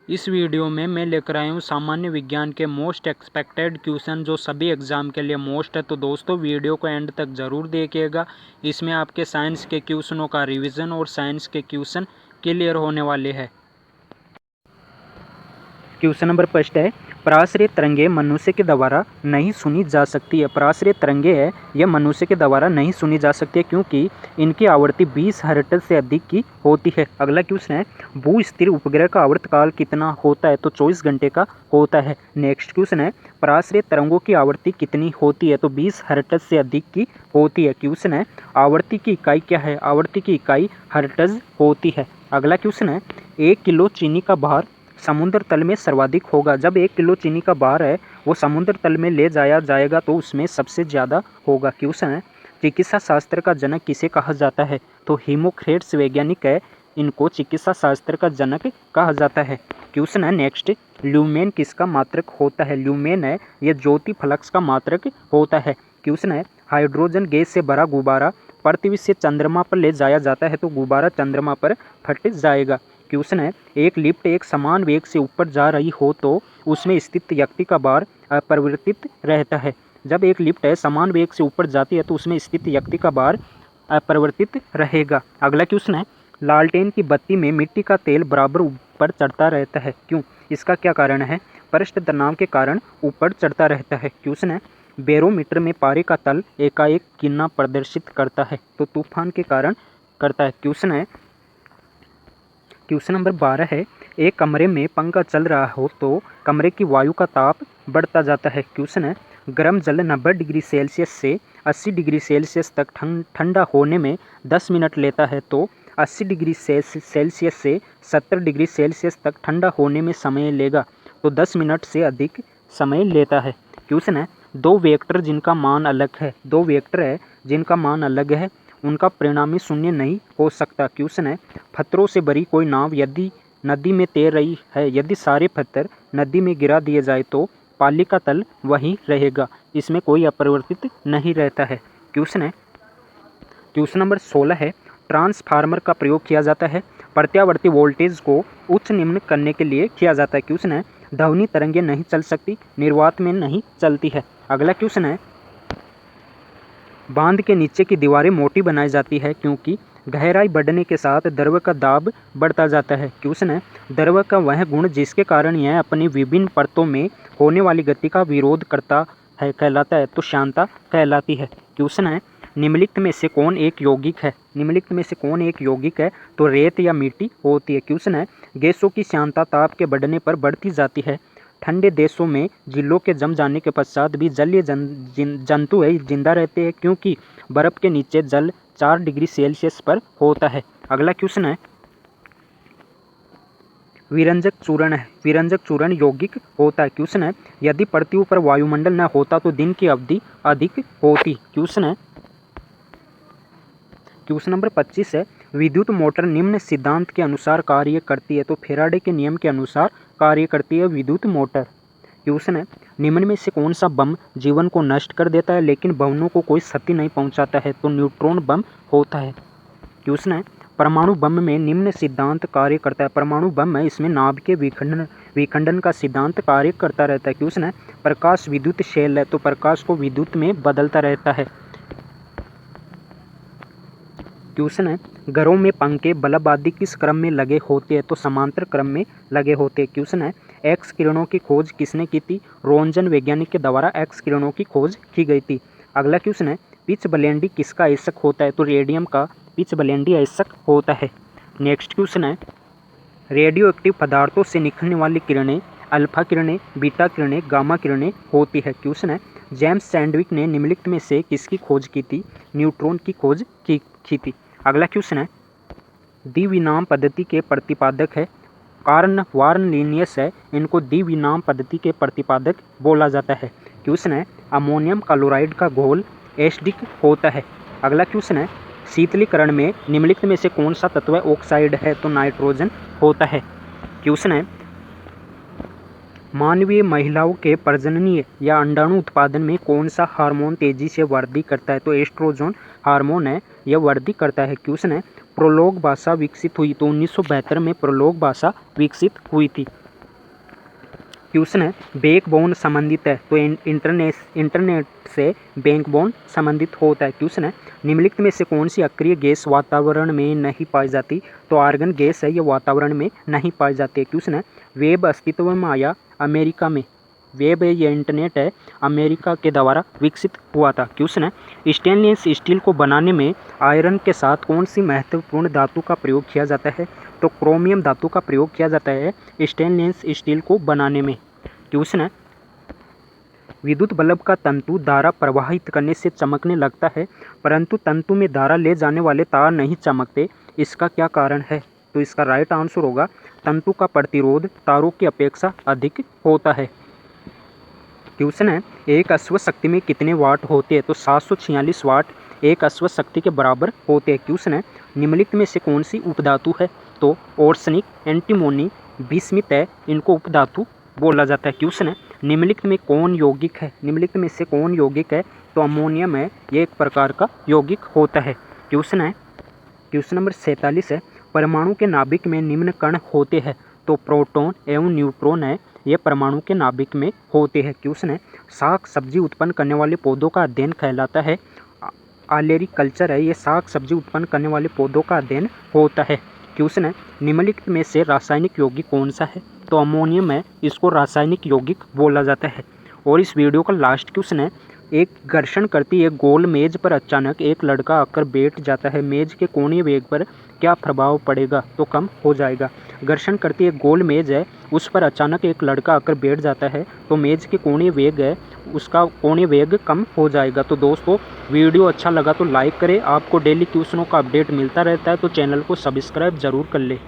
इस वीडियो में मैं लेकर आया हूँ सामान्य विज्ञान के मोस्ट एक्सपेक्टेड क्वेश्चन जो सभी एग्ज़ाम के लिए मोस्ट है। तो दोस्तों वीडियो को एंड तक ज़रूर देखिएगा। इसमें आपके साइंस के क्वेश्चनों का रिवीजन और साइंस के क्वेश्चन क्लियर होने वाले हैं। क्वेश्चन नंबर फर्स्ट है, पराश्रय तरंगे मनुष्य के द्वारा नहीं सुनी जा सकती है। पराश्रय तरंगे है यह मनुष्य के द्वारा नहीं सुनी जा सकती है क्योंकि इनकी आवृत्ति 20 हर्ट्ज से अधिक की होती है। अगला क्वेश्चन है, भू स्थिर उपग्रह का आवर्तकाल कितना होता है? तो 24 घंटे का होता है। नेक्स्ट क्वेश्चन है, पराश्रय तरंगों की आवृत्ति कितनी होती है? तो 20 हर्ट्ज से अधिक की होती है। क्वेश्चन है, आवृत्ति की इकाई क्या है? आवृत्ति की इकाई हर्ट्ज होती है। अगला क्वेश्चन है, 1 किलो चीनी का भार समुद्र तल में सर्वाधिक होगा। जब 1 किलो चीनी का भार है वो समुद्र तल में ले जाया जाएगा तो उसमें सबसे ज़्यादा होगा। क्वेश्चन है, चिकित्सा शास्त्र का जनक किसे कहा जाता है? तो हिप्पोक्रेट्स वैज्ञानिक है, इनको चिकित्सा शास्त्र का जनक कहा जाता है। क्वेश्चन है नेक्स्ट, ल्यूमेन किसका मात्रक होता है? ल्यूमेन है यह ज्योति फ्लक्स का मात्रक होता है। क्वेश्चन है, हाइड्रोजन गैस से भरा गुब्बारा पृथ्वी से चंद्रमा पर ले जाया जाता है तो गुब्बारा चंद्रमा पर फट जाएगा। क्वेश्चन है, एक लिफ्ट एक समान वेग से ऊपर जा रही हो तो उसमें स्थित व्यक्ति का भार अपरिवर्तित रहता है। जब एक लिफ्ट है समान वेग से ऊपर जाती है तो उसमें स्थित व्यक्ति का भार अपरिवर्तित रहेगा। अगला क्वेश्चन है, लालटेन की बत्ती में मिट्टी का तेल बराबर ऊपर चढ़ता रहता है, क्यों? इसका क्या कारण है? पृष्ठ तनाव के कारण ऊपर चढ़ता रहता है। क्वेश्चन है, बैरोमीटर में पारे का तल एकाएक गिरना प्रदर्शित करता है तो तूफान के कारण करता है। क्वेश्चन नंबर 12 है, एक कमरे में पंखा चल रहा हो तो कमरे की वायु का ताप बढ़ता जाता है। क्वेश्चन है, गर्म जल 90 डिग्री सेल्सियस से 80 डिग्री सेल्सियस तक ठंडा होने में 10 मिनट लेता है तो 80 डिग्री सेल्सियस से 70 डिग्री सेल्सियस तक ठंडा होने में समय लेगा तो 10 मिनट से अधिक समय लेता है। क्वेश्चन है, दो वेक्टर जिनका मान अलग है उनका परिणामी शून्य नहीं हो सकता। क्वेश्चन है, पत्थरों से भरी कोई नाव यदि नदी में तैर रही है, यदि सारे पत्थर नदी में गिरा दिए जाए तो पाली का तल वहीं रहेगा, इसमें कोई अपरिवर्तित नहीं रहता है। क्वेश्चन नंबर 16 है, ट्रांसफार्मर का प्रयोग किया जाता है प्रत्यावर्ती वोल्टेज को उच्च निम्न करने के लिए किया जाता है। क्वेश्चन है, ध्वनि तरंगे नहीं चल सकती, निर्वात में नहीं चलती है। अगला क्वेश्चन है, बांध के नीचे की दीवारें मोटी बनाई जाती है क्योंकि गहराई बढ़ने के साथ द्रव का दाब बढ़ता जाता है। क्वेश्चन है, द्रव का वह गुण जिसके कारण यह अपनी विभिन्न परतों में होने वाली गति का विरोध करता है कहलाता है तो श्यानता कहलाती है। क्वेश्चन है, निम्नलिखित में से कौन एक यौगिक है? तो रेत या मिट्टी होती है। क्वेश्चन है, गैसों की श्यानता ताप के बढ़ने पर बढ़ती जाती है। ठंडे देशों में झीलों के जम जाने के पश्चात भी जलीय जंतु जिंदा रहते हैं क्योंकि बर्फ के नीचे जल 4 डिग्री सेल्सियस पर होता है। अगला क्वेश्चन है, विरंजक चूर्ण यौगिक होता है। क्वेश्चन है, यदि पृथ्वी पर वायुमंडल न होता तो दिन की अवधि अधिक होती। क्वेश्चन नंबर 25 है, विद्युत मोटर निम्न सिद्धांत के अनुसार कार्य करती है तो फेराडे के नियम के अनुसार कार्य करती है विद्युत मोटर। क्वेश्चन है, निम्न में से कौन सा बम जीवन को नष्ट कर देता है लेकिन भवनों को कोई क्षति नहीं पहुंचाता है? तो न्यूट्रॉन बम होता है। क्वेश्चन है, परमाणु बम में निम्न सिद्धांत कार्य करता है। परमाणु बम है इसमें नाभ के विखंडन का सिद्धांत कार्य करता रहता है। क्वेश्चन है, प्रकाश विद्युत शेल है तो प्रकाश को विद्युत में बदलता रहता है। क्वेश्चन है, घरों में पंखे बल्ब आदि किस क्रम में लगे होते हैं? तो समांतर क्रम में लगे होते हैं। क्वेश्चन है, एक्स किरणों की खोज किसने की थी? रोंजन वैज्ञानिक के द्वारा एक्स किरणों की खोज की गई थी। अगला क्वेश्चन है, पिच ब्लेंडी किसका आयस्क होता है? तो रेडियम का पिच ब्लेंडी आयस्क होता है। नेक्स्ट क्वेश्चन है, रेडियो एक्टिव पदार्थों से निकलने वाली किरणें अल्फा किरणें, बीटा किरणें, गामा किरणें होती है। क्वेश्चन है, जेम्स सैंडविक ने निम्नलिखित में से किसकी खोज की थी? न्यूट्रॉन की खोज की थी। अगला क्वेश्चन है, द्विविराम पद्धति के प्रतिपादक है कार्ल वार्न लीनियस है, इनको द्विविराम पद्धति के प्रतिपादक बोला जाता है। क्वेश्चन है, अमोनियम क्लोराइड का घोल एसिडिक होता है। अगला क्वेश्चन है, शीतलीकरण में निम्नलिखित में से कौन सा तत्व ऑक्साइड है? तो नाइट्रोजन होता है। क्वेश्चन है, मानवीय महिलाओं के प्रजननीय या अंडाणु उत्पादन में कौन सा हार्मोन तेजी से वृद्धि करता है? तो एस्ट्रोजन हार्मोन है यह वृद्धि करता है। क्वेश्चन है, प्रोलोग भाषा विकसित हुई? तो 1972 में प्रोलोग भाषा विकसित हुई थी। क्वेश्चन है बैकबोन संबंधित है तो इंटरनेट से बैकबोन संबंधित होता है। क्वेश्चन है निम्नलिखित में से कौन सी अक्रिय गैस वातावरण में नहीं पाई जाती, तो आर्गन गैस है, ये वातावरण में नहीं पाई जाती है। क्वेश्चन है वेब अस्तित्व में आया अमेरिका में, वेब है ये इंटरनेट है, अमेरिका के द्वारा विकसित हुआ था। क्वेश्चन है स्टेनलेस स्टील को बनाने में आयरन के साथ कौन सी महत्वपूर्ण धातु का प्रयोग किया जाता है, तो क्रोमियम धातु का प्रयोग किया जाता है स्टेनलेस स्टील को बनाने में। क्वेश्चन है विद्युत बल्ब का तंतु धारा प्रवाहित करने से चमकने लगता है परंतु तंतु में धारा ले जाने वाले तार नहीं चमकते, इसका क्या कारण है, तो इसका राइट आंसर होगा तंतु का प्रतिरोध तारों की अपेक्षा अधिक होता है। क्वेश्चन है एक अश्व शक्ति में कितने वाट होते हैं, तो 746 वाट एक अश्व शक्ति के बराबर होते हैं। क्वेश्चन है निम्नलिखित में से कौन सी उपधातु है, तो ऑर्सेनिक, एंटीमोनी, बिस्मित है, इनको उपधातु बोला जाता है। क्वेश्चन है निम्नलिखित में कौन यौगिक है, निम्नलिखित में से कौन यौगिक है, तो अमोनियम है, ये एक प्रकार का यौगिक होता है। क्वेश्चन नंबर 47 है परमाणु के नाभिक में निम्न कण होते हैं, तो प्रोटॉन एवं न्यूट्रॉन है, ये परमाणु के नाभिक में होते हैं। क्वेश्चन है साग सब्जी उत्पन्न करने वाले पौधों का अध्ययन कहलाता है एग्रीकल्चर है, ये साग सब्जी उत्पन्न करने वाले पौधों का अध्ययन होता है। क्वेश्चन है निम्नलिखित में से रासायनिक यौगिक कौन सा है, तो अमोनियम है, इसको रासायनिक यौगिक बोला जाता है। और इस वीडियो का लास्ट क्वेश्चन है एक घर्षण करती एक गोल मेज पर अचानक एक लड़का आकर बैठ जाता है, मेज के कोणीय वेग पर क्या प्रभाव पड़ेगा, तो कम हो जाएगा। घर्षण करती एक गोल मेज है, उस पर अचानक एक लड़का आकर बैठ जाता है तो मेज के कोणीय वेग है, उसका कोणीय वेग कम हो जाएगा। तो दोस्तों वीडियो अच्छा लगा तो लाइक करें, आपको डेली क्वेश्चनों का अपडेट मिलता रहता है तो चैनल को सब्सक्राइब जरूर कर ले।